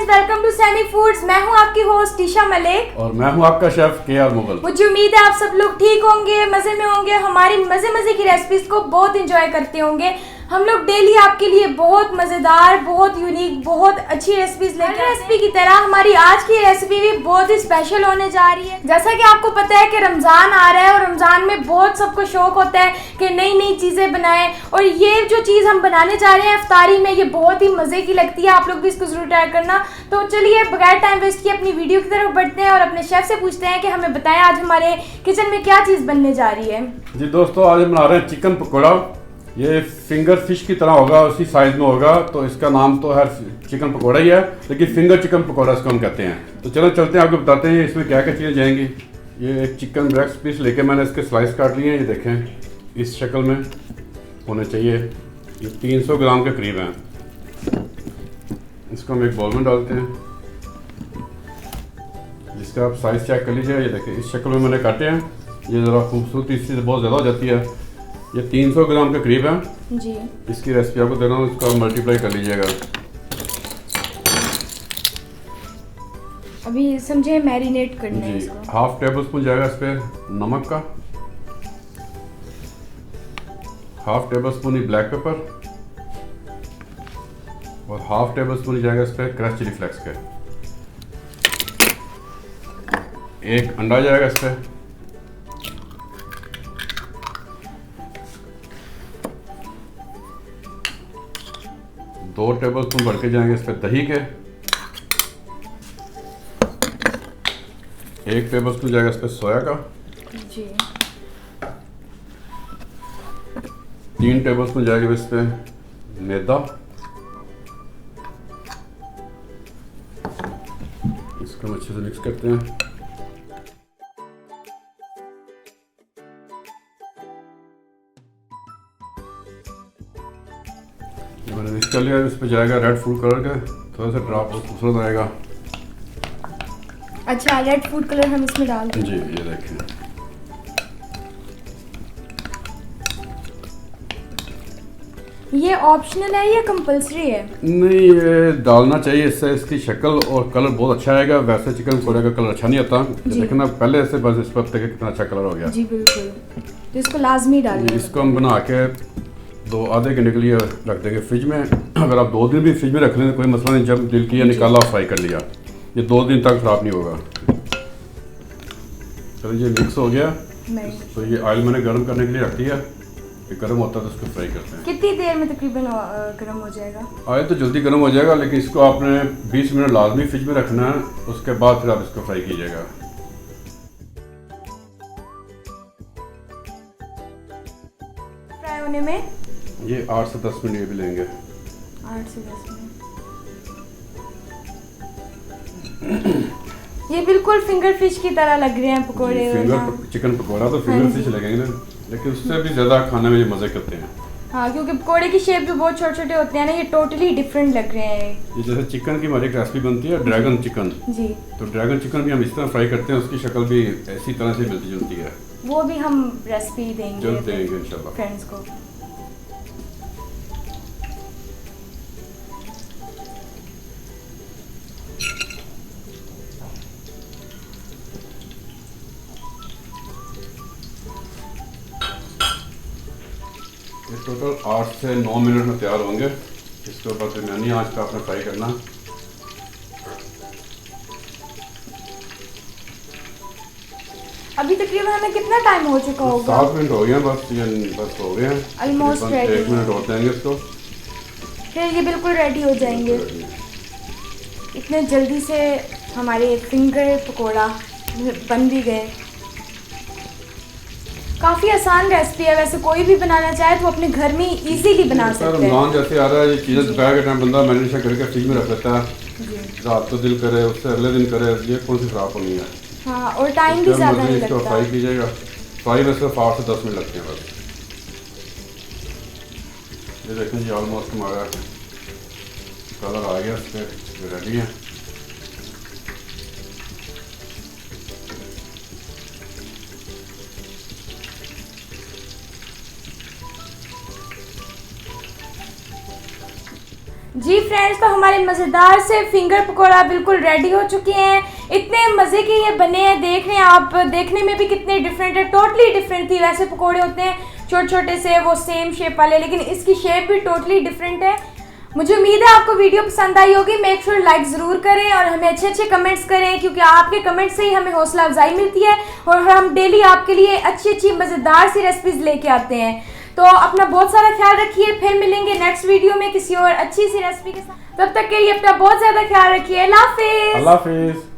Friends, welcome to Sammy foods. मैं हूं आपकी होस्ट टीशा मलिक और मैं हूं आपका शेफ KR मुगल। मुझे उम्मीद है आप सब लोग ठीक होंगे, मजे में होंगे, हमारी मजे की रेसिपीज को बहुत एंजॉय करते होंगे। हम लोग डेली आपके लिए बहुत मज़ेदार, बहुत यूनिक, बहुत अच्छी रेसिपीज लेकर आते हैं। रेसिपी की तरह हमारी आज की रेसिपी भी बहुत ही स्पेशल होने जा रही है। जैसा कि आपको पता है कि रमज़ान आ रहा है और रमज़ान में बहुत सबको शौक होता है कि नई नई चीज़ें बनाएं, और ये जो चीज़ हम बनाने जा रहे हैं इफ्तारी में, ये बहुत ही मज़े की लगती है। आप लोग भी इसको ज़रूर ट्राई करना। तो चलिए बगैर टाइम वेस्ट किए अपनी वीडियो की तरफ बढ़ते हैं और अपने शेफ़ से पूछते हैं कि हमें बताएं आज हमारे किचन में क्या चीज़ बनने जा रही है। जी दोस्तों, आज हम बना रहे हैं चिकन पकौड़ा। ये फिंगर फिश की तरह होगा, उसी साइज में होगा, तो इसका नाम तो है चिकन पकौड़ा ही है, लेकिन फिंगर चिकन पकौड़ा इसको हम कहते हैं। तो चलो चलते हैं, आपको बताते हैं इसमें क्या क्या चीज़ें जाएंगी। ये एक चिकन ब्रेस्ट पीस लेके मैंने इसके स्लाइस काट लिए हैं। ये देखें, इस शक्ल में होने चाहिए। ये 300 ग्राम के करीब हैं। इसको हम एक बाउल में डालते हैं, जिसका आप साइज़ चेक कर लीजिए। ये देखें, इस शक्ल में मैंने काटे हैं। ये ज़रा खूबसूरती इससे बहुत ज़्यादा हो जाती है। ये 300 ग्राम के करीब है जी। इसकी रेसिपी आपको दे रहा हूँ, इसको मल्टीप्लाई कर लीजिएगा। अभी समझे मैरिनेट करना है जी, इसको। हाफ टेबल स्पून जाएगा इस पर नमक का, हाफ टेबल स्पून ही ब्लैक पेपर, और हाफ टेबल स्पून ही जाएगा इस पर क्रश चिली फ्लेक्स के। एक अंडा जाएगा इस पर, दो टेबल स्पून भर के जाएंगे इस पर दही के, एक टेबल स्पून जाएगा इस पर सोया का, जी। 3 टेबल स्पून जाएगा इस पर मैदा। इसको हम अच्छे से मिक्स करते हैं। मैंने मिक्स कर लिया। इस पर जाएगा रेड फूड कलर का, थोड़ा सा ड्रॉप, बहुत खूबसूरत आएगा। अच्छा, रेड फूड कलर हम इसमें डाल दें। जी, ये देखें। ये ऑप्शनल है या कंपलसरी है? नहीं, ये डालना चाहिए, इससे इसकी शक्ल और कलर बहुत अच्छा आएगा। वैसे चिकन पकौड़े का कलर अच्छा नहीं आता। देखें ना, पहले से बस इस पर देखिए कितना अच्छा कलर हो गया। जी बिल्कुल, तो इसको लाजमी डालना है। इसको हम बना के आधे घंटे के लिए रख देंगे फ्रिज में। अगर आप 2 दिन भी फ्रिज में रख लें तो कोई मसला नहीं। जब दिल किया निकाला, फ्राई कर लिया, ये 2 दिन तक खराब नहीं होगा। चलिए, ये मिक्स हो गया। नहीं। तो ये ऑयल मैंने गर्म करने के लिए रख दिया। ये गर्म होता है तो इसको फ्राई करते हैं। कितनी देर में तकरीबन गर्म हो जाएगा? ऑयल तो जल्दी गर्म हो जाएगा, लेकिन इसको आपने 20 मिनट लाजमी फ्रिज में रखना है। उसके बाद फिर आप इसको फ्राई कीजिएगा। फ्राई होने में ये 8 से 10 मिनट ये भी लेंगे। 8 से 10 मिनट। ये बिल्कुल फिंगर फिश की तरह लग रहे हैं पकोड़े। फिंगर चिकन पकौड़ा तो फिंगर फिश लगेंगे ना, लेकिन उससे भी ज़्यादा खाने में ये मज़े करते हैं। हाँ, क्योंकि पकोड़े की शेप भी बहुत छोटे छोटे होते हैं ना, ये टोटली डिफरेंट लग रहे हैं। ये जैसे चिकन की हमारी एक रेसिपी बनती है ड्रैगन चिकन। जी। तो ड्रैगन चिकन भी हम इस तरह फ्राई करते हैं, उसकी शक्ल भी इसी तरह से मिलती जुलती है। वो भी हम रेसिपी देंगे जल्द देंगे इंशाल्लाह फ्रेंड्स को। ये टोटल 8 से 9 मिनट में तैयार होंगे। इसके ऊपर दरमियानी आंच पे आपने फ्राई करना। अभी तकरीबन हमें कितना टाइम हो चुका होगा? 7 मिनट हो गए हैं बस। ये बस हो गए हैं ऑलमोस्ट रेडी। 1 मिनट और देंगे इसको, फिर ये बिल्कुल रेडी हो जाएंगे। इतने जल्दी से हमारे फिंगर पकोड़ा बन भी गए। काफ़ी आसान रेसिपी है, वैसे कोई भी बनाना चाहे तो अपने घर में इजीली बना सकते हैं। रमज़ान जैसे आ रहा है, ये चीज़ें दोपहर के टाइम बंदा मैरिनेशन करके फ्रिज में रख लेता है। रात को दिल करे, उससे अगले दिन करे, ये कौन सी खराब होनी है। हाँ, और टाइम भी ज़्यादा नहीं इसको लगता। फ्राई कीजिएगा। फ्राई में सिर्फ 8 से 10 मिनट लगते हैं बस। ये देखें जी, ऑलमोस्ट हमारा कलर आ गया, इस पर रेडी है। जी फ्रेंड्स, तो हमारे मज़ेदार से फिंगर पकोड़ा बिल्कुल रेडी हो चुके हैं। इतने मज़े के ये बने हैं, देख रहे हैं आप, देखने में भी कितने डिफरेंट है, टोटली डिफरेंट थी। वैसे पकोड़े होते हैं छोटे छोटे से वो सेम शेप वाले, लेकिन इसकी शेप भी टोटली डिफरेंट है। मुझे उम्मीद है आपको वीडियो पसंद आई होगी। मेक श्योर लाइक ज़रूर करें और हमें अच्छे अच्छे कमेंट्स करें, क्योंकि आपके कमेंट्स से ही हमें हौसला अफजाई मिलती है और हम डेली आपके लिए अच्छी अच्छी मज़ेदार सी रेसिपीज़ लेके आते हैं। तो अपना बहुत सारा ख्याल रखिए, फिर मिलेंगे नेक्स्ट वीडियो में किसी और अच्छी सी रेसिपी के साथ। तब तक के लिए अपना बहुत ज़्यादा ख्याल रखिए। अल्लाह हाफिज़। अल्लाह हाफिज़।